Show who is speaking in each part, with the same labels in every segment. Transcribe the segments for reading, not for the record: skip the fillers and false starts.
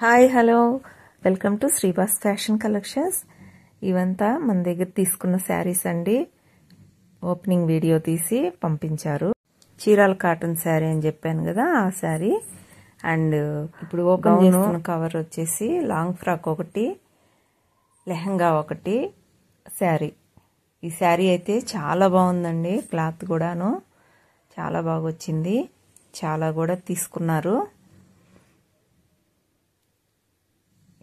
Speaker 1: Hi hello welcome to Srivas fashion collections. ఇవంతా మన దగ్గర తీసుకున్న శారీస్ అండి. ఓపెనింగ్ వీడియో తీసి పంపించారు. చీరాల కాటన్ శారీ అని చెప్పాను కదా, ఆ శారీ. అండ్ ఇప్పుడు ఓపెన్ చేస్తున్న కవర్ వచ్చేసి లాంగ్ ఫ్రాక్ ఒకటి, లెహంగా ఒకటి, శారీ. ఈ శారీ అయితే చాలా బాగుందండి. క్లాత్ కూడాను చాలా బాగా వచ్చింది. చాలా కూడా తీసుకున్నారు.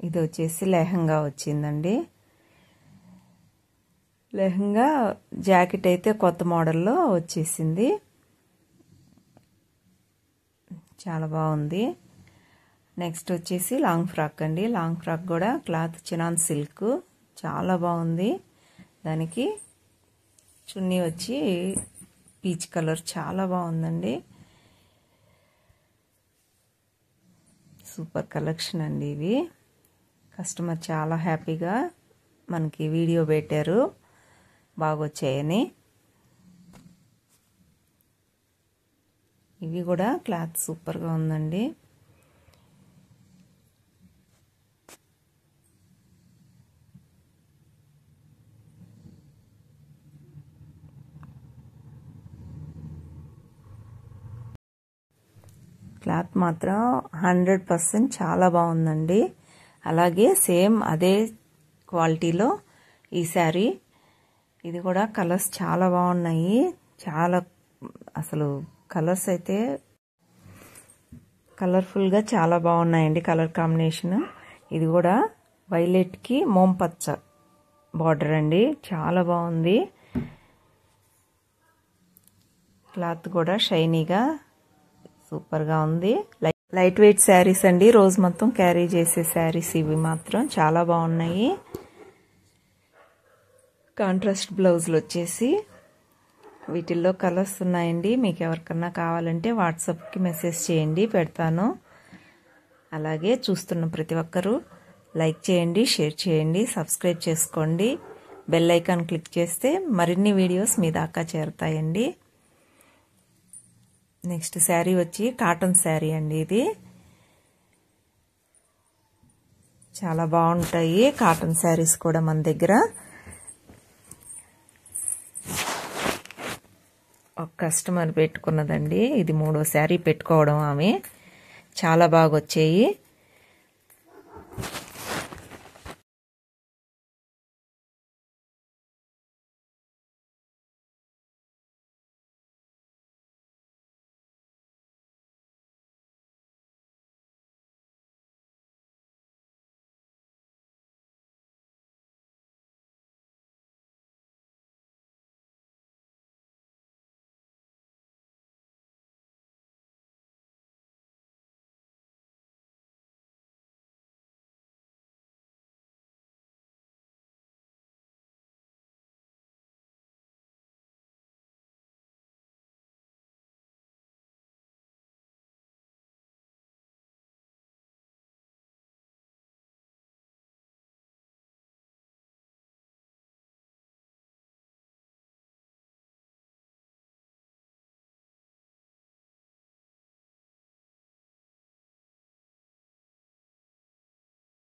Speaker 1: ఇది వచ్చేసి లెహంగా వచ్చిందండి. లెహంగా జాకెట్ అయితే కొత్త మోడల్లో వచ్చేసింది. చాలా బాగుంది. నెక్స్ట్ వచ్చేసి లాంగ్ ఫ్రాక్ అండి. లాంగ్ ఫ్రాక్ కూడా క్లాత్ చినాన్ సిల్క్, చాలా బాగుంది. దానికి చున్నీ వచ్చి పీచ్ కలర్, చాలా బాగుందండి. సూపర్ కలెక్షన్ అండి ఇవి. కస్టమర్ చాలా హ్యాపీగా మనకి వీడియో పెట్టారు, బాగొచ్చాయని. ఇవి కూడా క్లాత్ సూపర్గా ఉందండి. క్లాత్ మాత్రం 100% చాలా బాగుందండి. అలాగే సేమ్ అదే క్వాలిటీలో ఈ శారీ. ఇది కూడా కలర్స్ చాలా బాగున్నాయి. చాలా అసలు కలర్స్ అయితే కలర్ఫుల్గా చాలా బాగున్నాయండి. Colour combination. ఇది కూడా వైలెట్కి మోంపచ్చ బార్డర్ అండి. చాలా బాగుంది. క్లాత్ కూడా షైనీగా సూపర్గా ఉంది. లైట్ వెయిట్ శారీస్ అండి. రోజు మొత్తం క్యారీ చేసే శారీస్ ఇవి మాత్రం చాలా బాగున్నాయి. కాంట్రాస్ట్ బ్లౌజులు వచ్చేసి వీటిల్లో కలర్స్ ఉన్నాయండి. మీకు ఎవరికన్నా కావాలంటే వాట్సాప్కి మెసేజ్ చేయండి, పెడతాను. అలాగే చూస్తున్న ప్రతి ఒక్కరూ లైక్ చేయండి, షేర్ చేయండి, సబ్స్క్రైబ్ చేసుకోండి. బెల్ ఐకాన్ క్లిక్ చేస్తే మరిన్ని వీడియోస్ మీ దాకా చేరుతాయండి. నెక్స్ట్ శారీ వచ్చి కాటన్ శారీ అండి. ఇది చాలా బాగుంటాయి కాటన్ శారీస్ కూడా మన దగ్గర. ఒక కస్టమర్ పెట్టుకున్నదండి. ఇది 3వ శారీ పెట్టుకోవడం ఆమె. చాలా బాగా వచ్చాయి.